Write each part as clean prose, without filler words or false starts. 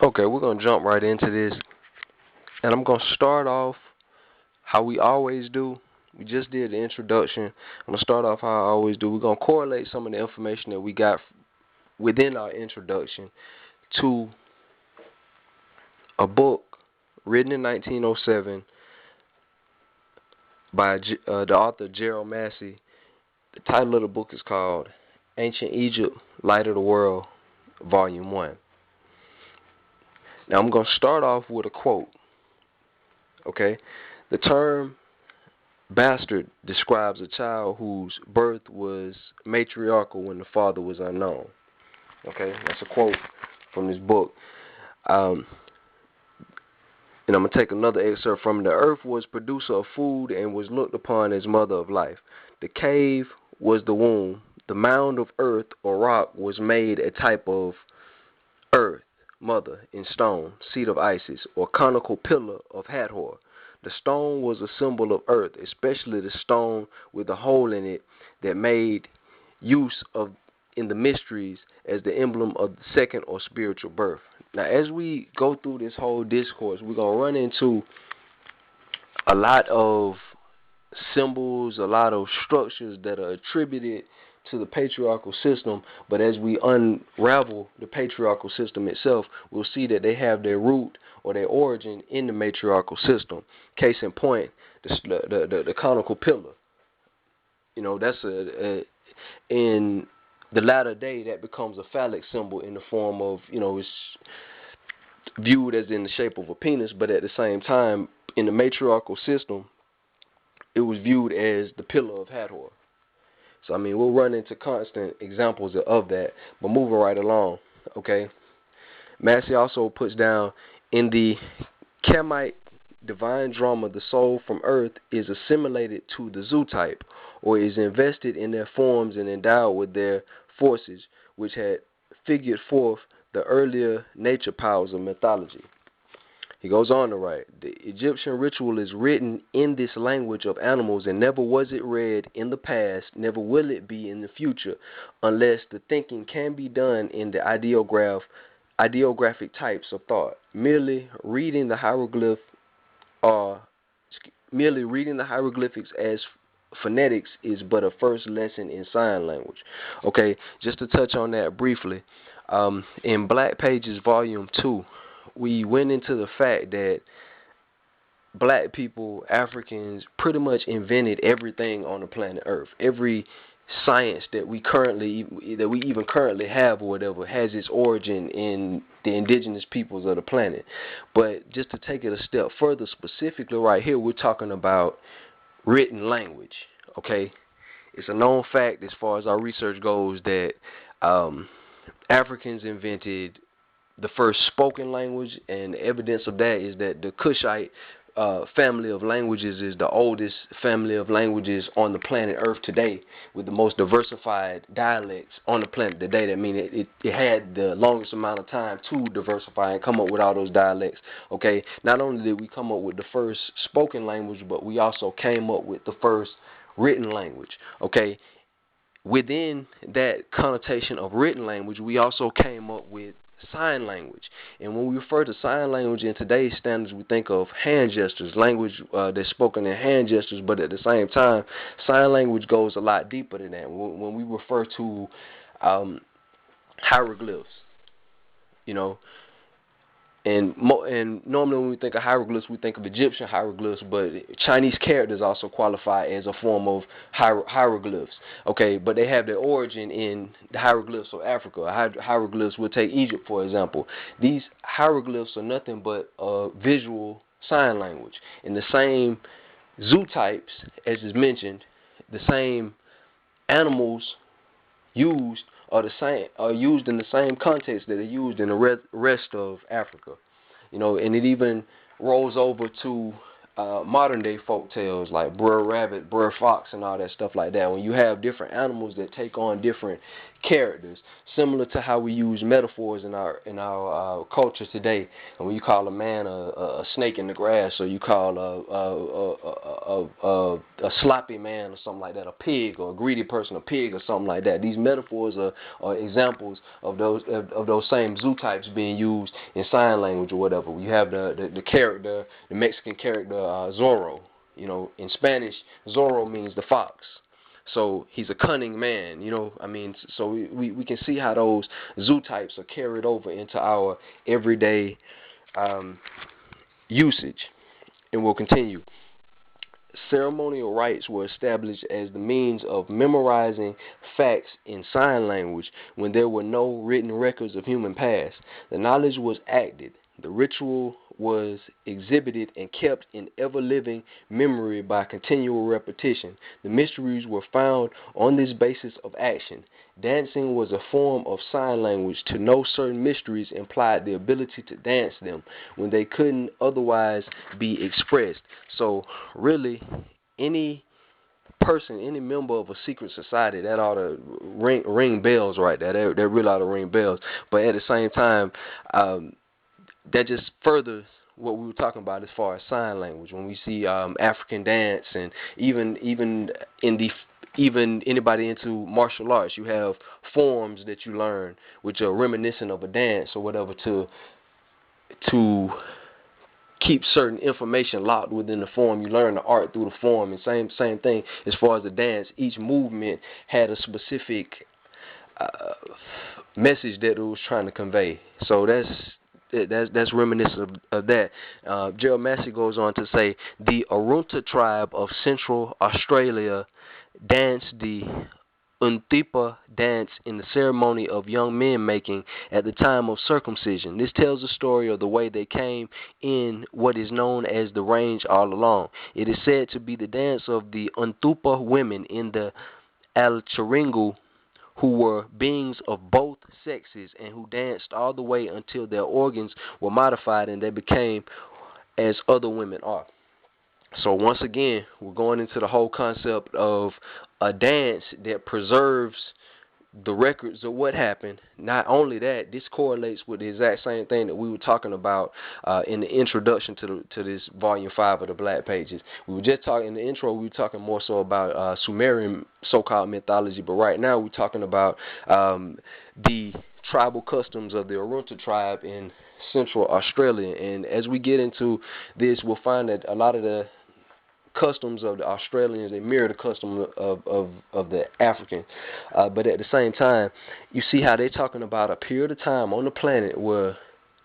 Okay, we're going to jump right into this. And I'm going to start off how we always do. We just did the introduction. I'm going to start off how I always do. We're going to correlate some of the information that we got within our introduction to a book written in 1907 by the author Gerald Massey. The title of the book is called Ancient Egypt, Light of the World, Volume 1. Now I'm going to start off with a quote. Okay? The term bastard describes a child whose birth was matriarchal when the father was unknown. Okay? That's a quote from this book. And I'm going to take another excerpt from it. The earth was producer of food and was looked upon as mother of life. The cave was the womb. The mound of earth or rock was made a type of earth, mother, in stone, seat of Isis, or conical pillar of Hathor. The stone was a symbol of earth, especially the stone with a hole in it that made use of in the mysteries as the emblem of the second or spiritual birth. Now, as we go through this whole discourse, we're going to run into a lot of symbols, a lot of structures that are attributed to the patriarchal system, but as we unravel the patriarchal system itself, we'll see that they have their root or their origin in the matriarchal system. Case in point, the conical pillar. You know, that's in the latter day that becomes a phallic symbol in the form of, you know, it's viewed as in the shape of a penis, but at the same time, in the matriarchal system, it was viewed as the pillar of Hathor. So, I mean, we'll run into constant examples of that, but moving right along, okay? Massey also puts down, in the Kamite divine drama, the soul from earth is assimilated to the zoo type, or is invested in their forms and endowed with their forces, which had figured forth the earlier nature powers of mythology. He goes on to write, the Egyptian ritual is written in this language of animals, and never was it read in the past, never will it be in the future, unless the thinking can be done in the ideographic types of thought. Merely reading the hieroglyphics as phonetics is but a first lesson in sign language. Okay, just to touch on that briefly, in Blackpages Volume 2, we went into the fact that black people, Africans, pretty much invented everything on the planet Earth. Every science that we even currently have or whatever has its origin in the indigenous peoples of the planet. But just to take it a step further, specifically right here, we're talking about written language. Okay, it's a known fact as far as our research goes that Africans invented the first spoken language, and evidence of that is that the Kushite family of languages is the oldest family of languages on the planet Earth today, with the most diversified dialects on the planet today. That means it had the longest amount of time to diversify and come up with all those dialects. Okay, not only did we come up with the first spoken language, but we also came up with the first written language. Okay, within that connotation of written language, we also came up with sign language. And when we refer to sign language in today's standards, we think of hand gestures, language that's spoken in hand gestures, but at the same time, sign language goes a lot deeper than that. When we refer to hieroglyphs, you know, and normally when we think of hieroglyphs, we think of Egyptian hieroglyphs, but Chinese characters also qualify as a form of hieroglyphs. Okay, but they have their origin in the hieroglyphs of Africa. Hieroglyphs, we'll take Egypt for example. These hieroglyphs are nothing but visual sign language. In the same zootypes, as is mentioned, the same animals used are used in the same context that are used in the rest of Africa. You know, and it even rolls over to modern day folk tales like Brer Rabbit, Brer Fox, and all that stuff like that. When you have different animals that take on different characters, similar to how we use metaphors in our culture today. And when you call a man a snake in the grass, or you call a sloppy man or something like that, a pig, or a greedy person a pig, or something like that. These metaphors are examples of those same zoo types being used in sign language or whatever. You have the character, the Mexican character Zorro. You know, in Spanish, Zorro means the fox. So he's a cunning man, you know. I mean, so we can see how those zoo types are carried over into our everyday usage. And we'll continue. Ceremonial rites were established as the means of memorizing facts in sign language when there were no written records of human past. The knowledge was acted. The ritual was exhibited and kept in ever-living memory by continual repetition. The mysteries were found on this basis of action. Dancing was a form of sign language. To know certain mysteries implied the ability to dance them when they couldn't otherwise be expressed. So, really, any person, any member of a secret society, that ought to ring bells right there. That really ought to ring bells. But at the same time, that just furthers what we were talking about as far as sign language. When we see African dance, and even anybody into martial arts, you have forms that you learn which are reminiscent of a dance or whatever to keep certain information locked within the form. You learn the art through the form. And same thing as far as the dance. Each movement had a specific message that it was trying to convey. So that's reminiscent of that. Gerald Massey goes on to say, the Arunta tribe of Central Australia danced the Untipa dance in the ceremony of young men making at the time of circumcision. This tells the story of the way they came in what is known as the range all along. It is said to be the dance of the Untupa women in the Alcharingu, who were beings of both sexes and who danced all the way until their organs were modified and they became as other women are. So once again, we're going into the whole concept of a dance that preserves the records of what happened. Not only that, this correlates with the exact same thing that we were talking about in the introduction to this volume 5 of the Black Pages. We were just talking in the intro. We were talking more so about Sumerian so-called mythology, but right now we're talking about the tribal customs of the Arunta tribe in Central Australia. And as we get into this, we'll find that a lot of the customs of the Australians, they mirror the custom of the African. But at the same time, you see how they're talking about a period of time on the planet where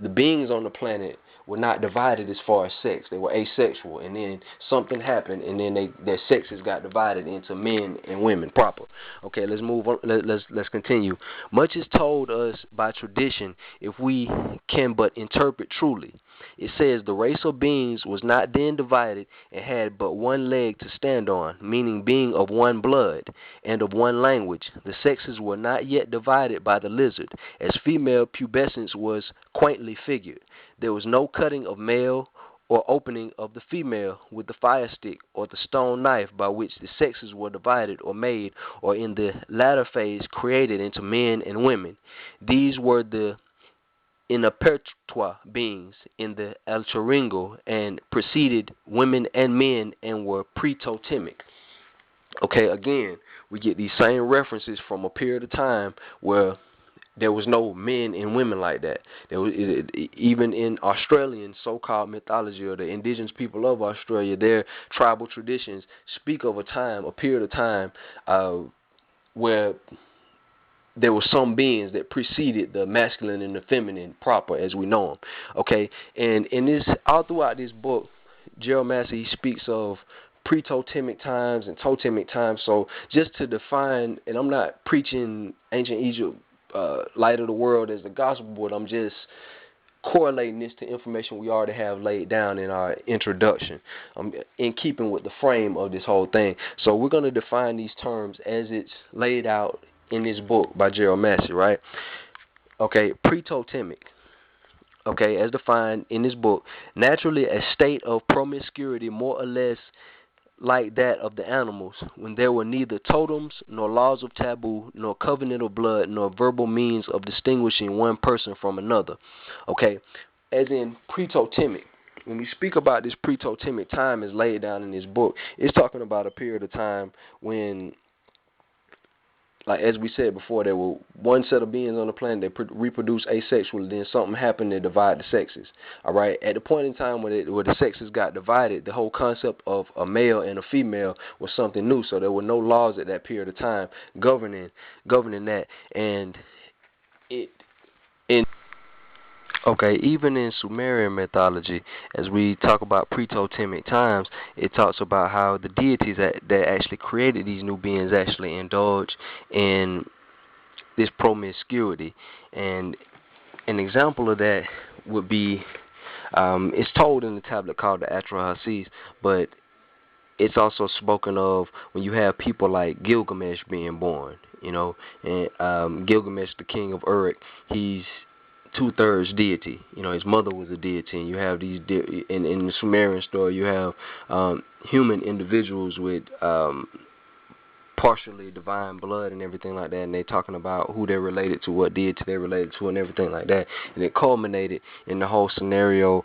the beings on the planet were not divided as far as sex. They were asexual, and then something happened, and then their sexes got divided into men and women proper. Okay, let's move on. Let's continue. Much is told us by tradition if we can but interpret truly. It says the race of beings was not then divided and had but one leg to stand on, meaning being of one blood and of one language. The sexes were not yet divided by the lizard, as female pubescence was quaintly figured. There was no cutting of male or opening of the female with the fire stick or the stone knife by which the sexes were divided or made, or in the latter phase created into men and women. These were the Inapertua beings in the Alcharingo and preceded women and men and were pre-totemic. Okay, again, we get these same references from a period of time where there was no men and women like that. There was, even in Australian so-called mythology, or the indigenous people of Australia, their tribal traditions speak of a period of time where there were some beings that preceded the masculine and the feminine proper as we know them. Okay, and in this, all throughout this book, Gerald Massey speaks of pre-totemic times and totemic times. So just to define, and I'm not preaching ancient Egypt, light of the world as the gospel, but I'm just correlating this to information we already have laid down in our introduction, in keeping with the frame of this whole thing. So we're going to define these terms as it's laid out in this book by Gerald Massey, right? Okay, pre-totemic. Okay, as defined in this book, naturally a state of promiscuity more or less like that of the animals, when there were neither totems, nor laws of taboo, nor covenant of blood, nor verbal means of distinguishing one person from another. Okay, as in pre-totemic. When we speak about this pre-totemic time as laid down in this book, it's talking about a period of time when, like as we said before, there were one set of beings on the planet that reproduce asexually. Then something happened to divide the sexes. All right. At the point in time where the sexes got divided, the whole concept of a male and a female was something new. So there were no laws at that period of time governing that. And it in okay, even in Sumerian mythology, as we talk about pre-totemic times, it talks about how the deities that actually created these new beings actually indulge in this promiscuity. And an example of that would be, it's told in the tablet called the Atrahasis, but it's also spoken of when you have people like Gilgamesh being born, and Gilgamesh, the king of Uruk, he's two-thirds deity. His mother was a deity, and you have these in the Sumerian story, you have human individuals with partially divine blood and everything like that, and they're talking about who they're related to, what deity they're related to, and everything like that. And it culminated in the whole scenario,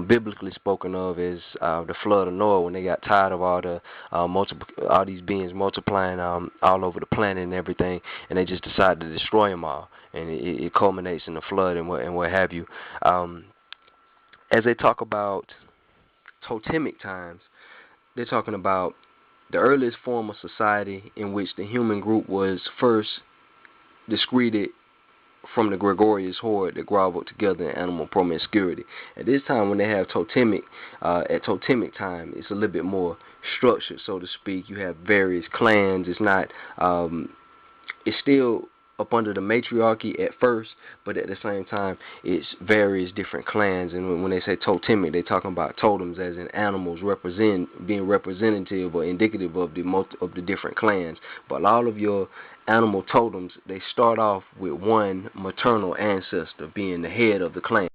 biblically spoken of, as the flood of Noah, when they got tired of all these beings multiplying all over the planet and everything, and they just decided to destroy them all. And it culminates in the flood and what have you. As they talk about totemic times, they're talking about the earliest form of society in which the human group was first discreted from the gregarious horde that groveled together in animal promiscuity. At this time, when they have totemic, at totemic time, it's a little bit more structured, so to speak. You have various clans. It's not, it's still up under the matriarchy at first, but at the same time, it's various different clans. And when they say totemic, they're talking about totems as in animals being representative or indicative of the different clans. But all of your animal totems, they start off with one maternal ancestor being the head of the clan.